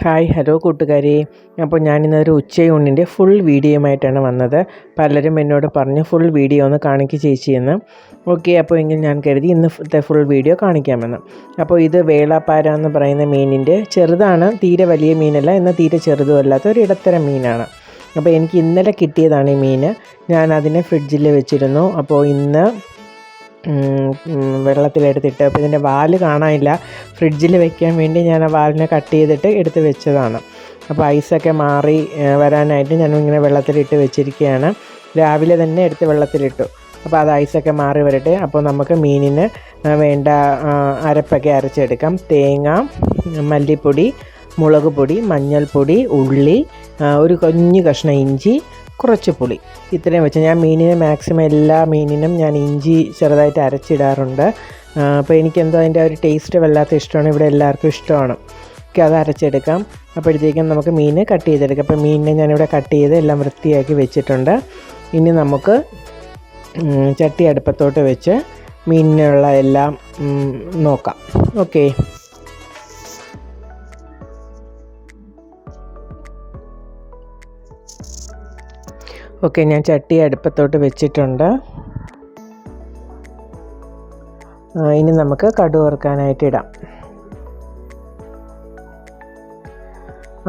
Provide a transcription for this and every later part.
Hi hello കൂട്ടുകാരെ. അപ്പോൾ ഞാനിന്നൊരു ഉച്ചയൂണിൻ്റെ full വീഡിയോയുമായിട്ടാണ് വന്നത്. പലരും എന്നോട് പറഞ്ഞു ഫുൾ വീഡിയോ ഒന്ന് കാണിക്കുക ചേച്ചിയെന്ന്. ഓക്കെ, അപ്പോൾ എങ്കിൽ ഞാൻ കരുതി ഇന്നത്തെ ഫുൾ വീഡിയോ കാണിക്കാമെന്ന്. അപ്പോൾ ഇത് വേളാപ്പാര എന്ന് പറയുന്ന മീനിൻ്റെ ചെറുതാണ്, തീരെ വലിയ മീനല്ല, എന്നാൽ തീരെ ചെറുതുമല്ലാത്ത ഒരു ഇടത്തരം മീനാണ്. അപ്പോൾ എനിക്ക് ഇന്നലെ കിട്ടിയതാണ് ഈ മീൻ. ഞാൻ അതിനെ ഫ്രിഡ്ജിൽ വെച്ചിരുന്നു. അപ്പോൾ ഇന്ന് വെള്ളത്തിലെടുത്തിട്ട്, അപ്പോൾ ഇതിൻ്റെ വാല് കാണാനില്ല, ഫ്രിഡ്ജിൽ വെക്കാൻ വേണ്ടി ഞാൻ ആ വാലിനെ കട്ട് ചെയ്തിട്ട് എടുത്ത് വെച്ചതാണ്. അപ്പോൾ ഐസൊക്കെ മാറി വരാനായിട്ട് ഞാനിങ്ങനെ വെള്ളത്തിലിട്ട് വെച്ചിരിക്കുകയാണ്. രാവിലെ തന്നെ എടുത്ത് വെള്ളത്തിലിട്ടു. അപ്പോൾ അത് ഐസൊക്കെ മാറി വരട്ടെ. അപ്പോൾ നമുക്ക് മീനിന് വേണ്ട അരപ്പൊക്കെ അരച്ചെടുക്കാം. തേങ്ങ, മല്ലിപ്പൊടി, മുളക് പൊടി, മഞ്ഞൾപ്പൊടി, ഉള്ളി, ഒരു കുഞ്ഞു കഷ്ണം ഇഞ്ചി, കുറച്ച് പുളി, ഇത്രയും വെച്ച് ഞാൻ മീനിന് മാക്സിമം എല്ലാ മീനിനും ഞാൻ ഇഞ്ചി ചെറുതായിട്ട് അരച്ചിടാറുണ്ട്. അപ്പോൾ എനിക്കെന്തോ അതിൻ്റെ ഒരു ടേസ്റ്റ് വല്ലാത്ത ഇഷ്ടമാണ്, ഇവിടെ എല്ലാവർക്കും ഇഷ്ടമാണ്. ഓക്കെ, അത് അരച്ചെടുക്കാം. അപ്പോഴത്തേക്കും നമുക്ക് മീൻ കട്ട് ചെയ്തെടുക്കാം. അപ്പോൾ മീനിനെ ഞാനിവിടെ കട്ട് ചെയ്ത് എല്ലാം വൃത്തിയാക്കി വെച്ചിട്ടുണ്ട്. ഇനി നമുക്ക് ചട്ടി അടുപ്പത്തോട്ട് വെച്ച് മീനിനുള്ള എല്ലാം നോക്കാം. ഓക്കെ, ഞാൻ ചട്ടി അടുപ്പത്തോട്ട് വെച്ചിട്ടുണ്ട്. ഇനി നമുക്ക് കടുക് വറുക്കാനായിട്ട് ഇടാം.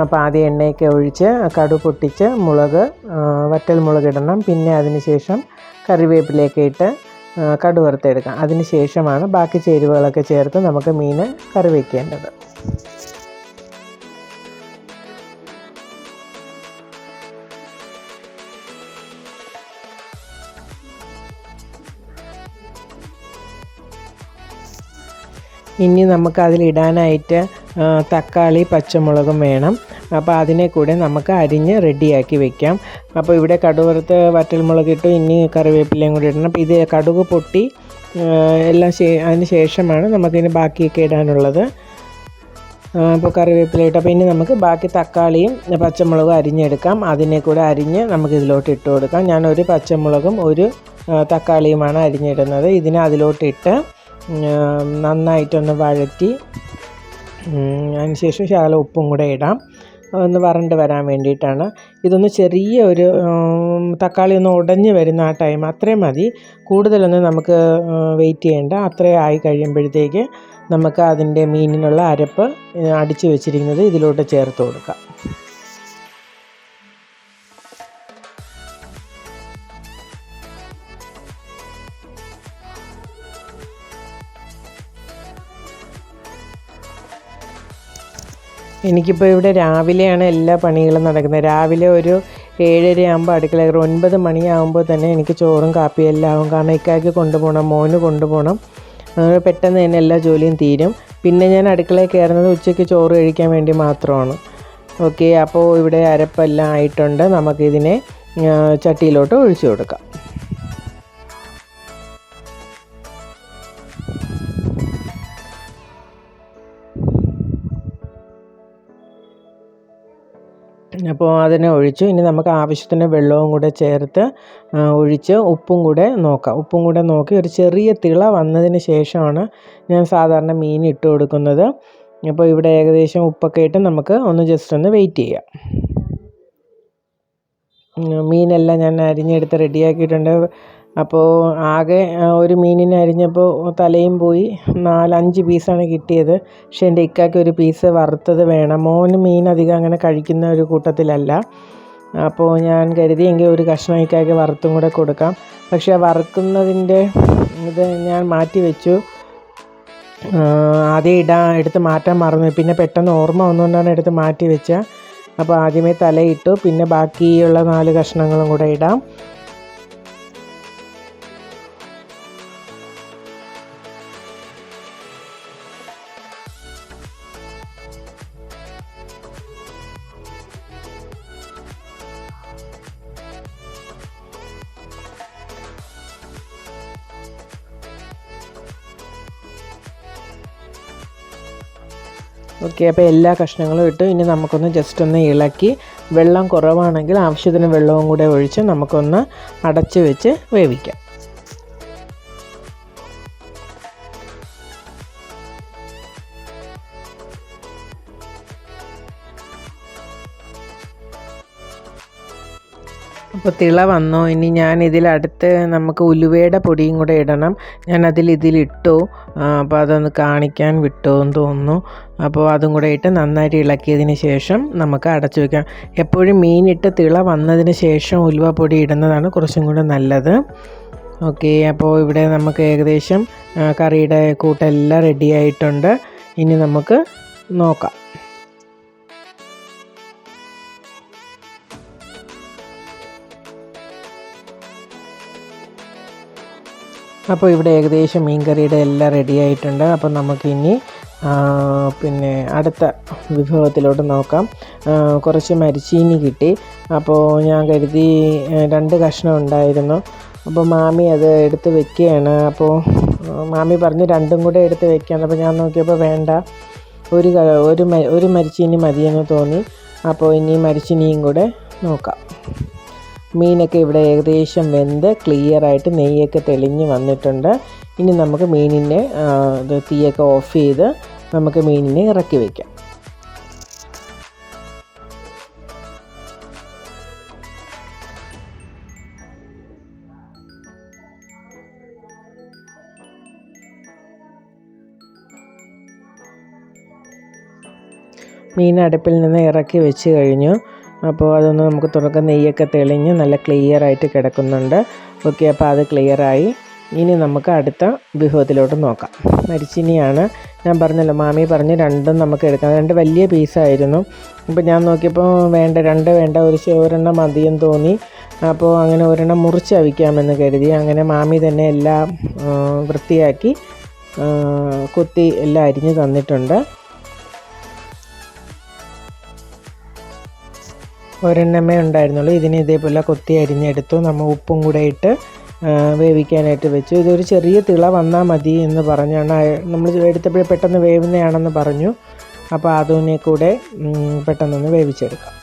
അപ്പോൾ ആദ്യം എണ്ണയൊക്കെ ഒഴിച്ച് കടുക് പൊട്ടിച്ച് വറ്റൽ മുളക് ഇടണം. പിന്നെ അതിന് ശേഷം കറിവേപ്പിലയൊക്കെ ഇട്ട് കടുക് വറുത്തെടുക്കാം. അതിന് ശേഷമാണ് ബാക്കി ചേരുവകളൊക്കെ ചേർത്ത് നമുക്ക് മീൻ കറി വയ്ക്കേണ്ടത്. ഇനി നമുക്കതിലിടാനായിട്ട് തക്കാളി, പച്ചമുളകും വേണം. അപ്പോൾ അതിനെ കൂടെ നമുക്ക് അരിഞ്ഞ് റെഡിയാക്കി വെക്കാം. അപ്പോൾ ഇവിടെ കടുക് വറുത്ത് വറ്റൽമുളക് ഇട്ടു, ഇനി കറിവേപ്പിലയും കൂടി ഇടണം. അപ്പോൾ ഇത് കടുക് പൊട്ടി എല്ലാം അതിന് ശേഷമാണ് നമുക്കിനി ബാക്കിയൊക്കെ ഇടാനുള്ളത്. അപ്പോൾ കറിവേപ്പില ഇട്ടു. അപ്പോൾ ഇനി നമുക്ക് ബാക്കി തക്കാളിയും പച്ചമുളകും അരിഞ്ഞെടുക്കാം. അതിനെ കൂടെ അരിഞ്ഞ് നമുക്കിതിലോട്ട് ഇട്ട് കൊടുക്കാം. ഞാനൊരു പച്ചമുളകും ഒരു തക്കാളിയുമാണ് അരിഞ്ഞിടുന്നത്. ഇതിനെ അതിലോട്ടിട്ട് നന്നായിട്ടൊന്ന് വഴറ്റി അതിനുശേഷം ശകലം ഉപ്പും കൂടെ ഇടാം, ഒന്ന് വരണ്ട് വരാൻ വേണ്ടിയിട്ടാണ്. ഇതൊന്ന് ചെറിയ ഒരു തക്കാളി ഒന്ന് ഉടഞ്ഞ് വരുന്ന ആ ടൈം അത്രയും മതി, കൂടുതലൊന്നും നമുക്ക് വെയിറ്റ് ചെയ്യേണ്ട. അത്രയും ആയി കഴിയുമ്പോഴത്തേക്ക് നമുക്ക് അതിൻ്റെ മീനിനുള്ള അരപ്പ് അടിച്ച് വെച്ചിരിക്കുന്നത് ഇതിലോട്ട് ചേർത്ത് കൊടുക്കാം. എനിക്കിപ്പോൾ ഇവിടെ രാവിലെയാണ് എല്ലാ പണികളും നടക്കുന്നത്. രാവിലെ ഒരു 7:30 ആകുമ്പോൾ അടുക്കള കയറും. 9 മണിയാകുമ്പോൾ തന്നെ എനിക്ക് ചോറും കാപ്പിയും എല്ലാം ആവും. കാരണം ഇക്കായ്ക്ക് കൊണ്ടുപോകണം, മോന് കൊണ്ടുപോകണം. പെട്ടെന്ന് തന്നെ എല്ലാ ജോലിയും തീരും. പിന്നെ ഞാൻ അടുക്കളയിൽ കയറുന്നത് ഉച്ചയ്ക്ക് ചോറ് കഴിക്കാൻ വേണ്ടി മാത്രമാണ്. ഓക്കെ, അപ്പോൾ ഇവിടെ അരപ്പെല്ലാം ആയിട്ടുണ്ട്. നമുക്കിതിനെ ചട്ടിയിലോട്ട് ഒഴിച്ചു കൊടുക്കാം. അപ്പോൾ അതിനെ ഒഴിച്ചു. ഇനി നമുക്ക് ആവശ്യത്തിന് വെള്ളവും കൂടെ ചേർത്ത് ഒഴിച്ച് ഉപ്പും കൂടെ നോക്കാം. ഉപ്പും കൂടെ നോക്കി ഒരു ചെറിയ തിള വന്നതിന് ശേഷമാണ് ഞാൻ സാധാരണ മീൻ ഇട്ട് കൊടുക്കുന്നത്. അപ്പോൾ ഇവിടെ ഏകദേശം ഉപ്പൊക്കെ ഇട്ട് നമുക്ക് ഒന്ന് ജസ്റ്റ് ഒന്ന് വെയിറ്റ് ചെയ്യാം. മീനെല്ലാം ഞാൻ അരിഞ്ഞെടുത്ത് റെഡിയാക്കിയിട്ടുണ്ട്. അപ്പോൾ ആകെ ഒരു മീനിനെ അരിഞ്ഞപ്പോൾ തലയും പോയി, 4-5 പീസാണ് കിട്ടിയത്. പക്ഷേ എൻ്റെ ഇക്കായ്ക്ക് ഒരു പീസ് വറുത്തത് വേണം. മോന് മീൻ അധികം അങ്ങനെ കഴിക്കുന്ന ഒരു കൂട്ടത്തിലല്ല. അപ്പോൾ ഞാൻ കരുതിയെങ്കിൽ ഒരു കഷ്ണം ഇക്കായ്ക്ക് വറുത്തും കൂടെ കൊടുക്കാം. പക്ഷേ വറുക്കുന്നതിൻ്റെ ഇത് ഞാൻ മാറ്റി വെച്ചു. ആദ്യം എടുത്ത് മാറ്റാൻ മറന്നു. പിന്നെ പെട്ടെന്ന് ഓർമ്മ വന്നുകൊണ്ടാണ് എടുത്ത് മാറ്റി വെച്ചത്. അപ്പോൾ ആദ്യമേ തലയിട്ടു, പിന്നെ ബാക്കിയുള്ള 4 കഷ്ണങ്ങളും കൂടെ ഇടാം. ഓക്കെ, അപ്പോൾ എല്ലാ കഷ്ണങ്ങളും ഇട്ട് ഇനി നമുക്കൊന്ന് ജസ്റ്റ് ഒന്ന് ഇളക്കി, വെള്ളം കുറവാണെങ്കിൽ ആവശ്യത്തിന് വെള്ളവും കൂടെ ഒഴിച്ച് നമുക്കൊന്ന് അടച്ച് വെച്ച് വേവിക്കാം. അപ്പോൾ തിള വന്നു. ഇനി ഞാൻ ഇതിലടുത്ത് നമുക്ക് ഉലുവയുടെ പൊടിയും കൂടെ ഇടണം. ഇതിലിട്ടു. അപ്പോൾ അതൊന്ന് കാണിക്കാൻ വിട്ടു എന്ന് തോന്നുന്നു. അപ്പോൾ അതും കൂടെ ഇട്ട് നന്നായിട്ട് ഇളക്കിയതിന് ശേഷം നമുക്ക് അടച്ചു വയ്ക്കാം. എപ്പോഴും മീനിട്ട് തിള വന്നതിന് ശേഷം ഉലുവ പൊടി ഇടുന്നതാണ് കുറച്ചും കൂടെ നല്ലത്. ഓക്കെ, അപ്പോൾ ഇവിടെ നമുക്ക് ഏകദേശം കറിയുടെ കൂട്ടെല്ലാം റെഡി ആയിട്ടുണ്ട്. ഇനി നമുക്ക് നോക്കാം. അപ്പോൾ ഇവിടെ ഏകദേശം മീൻ കറിയുടെ എല്ലാം റെഡി ആയിട്ടുണ്ട്. അപ്പോൾ നമുക്കിനി പിന്നെ അടുത്ത വിഭവത്തിലോട്ട് നോക്കാം. കുറച്ച് മരിച്ചീനി കിട്ടി. അപ്പോൾ ഞാൻ കരുതി 2 കഷ്ണം ഉണ്ടായിരുന്നു. അപ്പോൾ മാമി അത് എടുത്ത് വെക്കുകയാണ്. അപ്പോൾ മാമി പറഞ്ഞു 2ഉം കൂടെ എടുത്ത് വെക്കുകയാണ്. അപ്പോൾ ഞാൻ നോക്കിയപ്പോൾ വേണ്ട, ഒരു മരിച്ചീനി മതിയെന്ന് തോന്നി. അപ്പോൾ ഇനി മരിച്ചീനിയും കൂടെ നോക്കാം. മീനൊക്കെ ഇവിടെ ഏകദേശം വെന്ത് ക്ലിയറായിട്ട് നെയ്യൊക്കെ തെളിഞ്ഞ് വന്നിട്ടുണ്ട്. ഇനി നമുക്ക് മീനിനെ തീയൊക്കെ ഓഫ് ചെയ്ത് നമുക്ക് മീനിനെ ഇറക്കി വയ്ക്കാം. മീൻ അടുപ്പിൽ നിന്ന് ഇറക്കി വെച്ച് കഴിഞ്ഞു. അപ്പോൾ അതൊന്ന് നമുക്ക് തുറക്കാൻ, നെയ്യൊക്കെ തെളിഞ്ഞ് നല്ല ക്ലിയറായിട്ട് കിടക്കുന്നുണ്ട്. ഓക്കെ, അപ്പോൾ അത് ക്ലിയറായി. ഇനി നമുക്ക് അടുത്ത വിഭവത്തിലോട്ട് നോക്കാം. മരിച്ചിനിയാണ്. ഞാൻ പറഞ്ഞല്ലോ, മാമി പറഞ്ഞ് 2ഉം നമുക്ക് എടുക്കാം. 2 വലിയ പീസായിരുന്നു. അപ്പോൾ ഞാൻ നോക്കിയപ്പോൾ വേണ്ട, 2 വേണ്ട, ഒരെണ്ണം മതിയെന്ന് തോന്നി. അപ്പോൾ അങ്ങനെ ഒരെണ്ണം മുറിച്ച് അവിക്കാമെന്ന് കരുതി. അങ്ങനെ മാമി തന്നെ എല്ലാം വൃത്തിയാക്കി കൊത്തി എല്ലാം അരിഞ്ഞ് തന്നിട്ടുണ്ട്. ഒരെണ്ണമേ ഉണ്ടായിരുന്നുള്ളൂ. ഇതിന് ഇതേപോലെ കൊത്തി അരിഞ്ഞെടുത്തു. നമ്മൾ ഉപ്പും കൂടെ ഇട്ട് വേവിക്കാനായിട്ട് വെച്ചു. ഇതൊരു ചെറിയ തിള വന്നാൽ മതി എന്ന് പറഞ്ഞാണ് നമ്മൾ എടുത്തപ്പോഴേ പെട്ടെന്ന് വേവുന്നതാണെന്ന് പറഞ്ഞു. അപ്പോൾ അതിനെ കൂടെ പെട്ടെന്നൊന്ന് വേവിച്ചെടുക്കാം.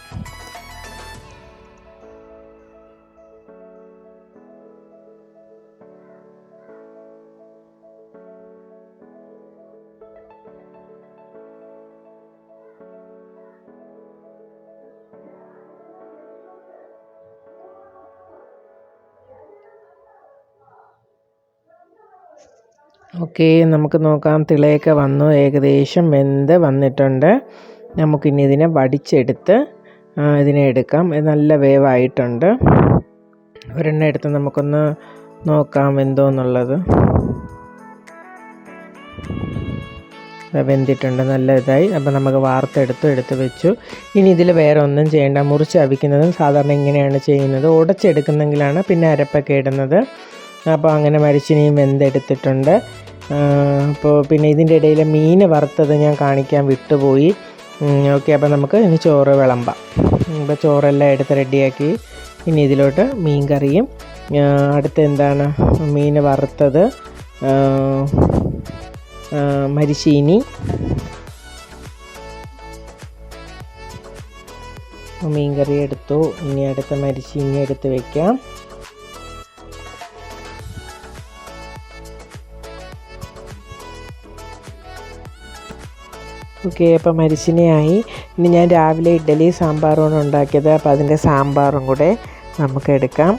ഓക്കെ, നമുക്ക് നോക്കാം. തിളയൊക്കെ വന്നു, ഏകദേശം വെന്ത് വന്നിട്ടുണ്ട്. നമുക്കിനി ഇതിനെ വടിച്ചെടുത്ത് ഇതിനെ എടുക്കാം. നല്ല വേവായിട്ടുണ്ട്. ഒരെണ്ണം എടുത്ത് നമുക്കൊന്ന് നോക്കാം എന്തോന്നുള്ളത്. വെന്തിട്ടുണ്ട്, നല്ല ഇതായി. അപ്പോൾ നമുക്ക് എടുത്ത് വെച്ചു. ഇനി ഇതിൽ വേറെ ഒന്നും ചെയ്യേണ്ട. മുറിച്ച് അവിക്കുന്നതും സാധാരണ ഇങ്ങനെയാണ് ചെയ്യുന്നത്. ഉടച്ചെടുക്കുന്നെങ്കിലാണ് പിന്നെ അരപ്പൊക്കെ ഇടുന്നത്. അപ്പോൾ അങ്ങനെ മരിച്ചിനിയും വെന്തെടുത്തിട്ടുണ്ട്. അപ്പോൾ പിന്നെ ഇതിൻ്റെ ഇടയിൽ മീൻ വറുത്തത് ഞാൻ കാണിക്കാൻ വിട്ടുപോയി. ഓക്കെ, അപ്പോൾ നമുക്ക് ഇനി ചോറ് വിളമ്പാം. അപ്പോൾ ചോറെല്ലാം എടുത്ത് റെഡിയാക്കി. ഇനി ഇതിലോട്ട് മീൻ കറിയും അടുത്ത് എന്താണ് മീൻ വറുത്തത്, മരിച്ചീനി, മീൻ കറി എടുത്തു. ഇനി അടുത്ത മരിച്ചീനി എടുത്ത് വയ്ക്കാം. ഓക്കെ, അപ്പോൾ മരിച്ചിനിയായി. ഇനി ഞാൻ രാവിലെ ഇഡ്ഡലി സാമ്പാറുമാണ് ഉണ്ടാക്കിയത്. അപ്പോൾ അതിൻ്റെ സാമ്പാറും കൂടെ നമുക്ക് എടുക്കാം.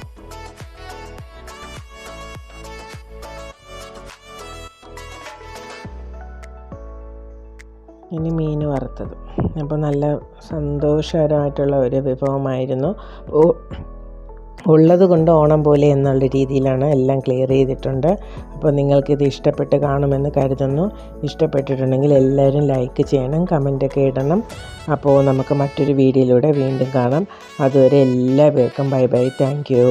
ഇനി മീൻ വറുത്തത്. അപ്പോൾ നല്ല സന്തോഷകരമായിട്ടുള്ള ഒരു വിഭവമായിരുന്നു. ഉള്ളത് കൊണ്ട് ഓണം പോലെ എന്നുള്ള രീതിയിലാണ് എല്ലാം ക്ലിയർ ചെയ്തിട്ടുണ്ട്. അപ്പോൾ നിങ്ങൾക്കിത് ഇഷ്ടപ്പെട്ട് കാണുമെന്ന് കരുതുന്നു. ഇഷ്ടപ്പെട്ടിട്ടുണ്ടെങ്കിൽ എല്ലാവരും ലൈക്ക് ചെയ്യണം, കമൻറ്റൊക്കെ ഇടണം. അപ്പോൾ നമുക്ക് മറ്റൊരു വീഡിയോയിലൂടെ വീണ്ടും കാണാം. അതുവരെ എല്ലാ പേർക്കും ബൈ ബൈ. Thank you.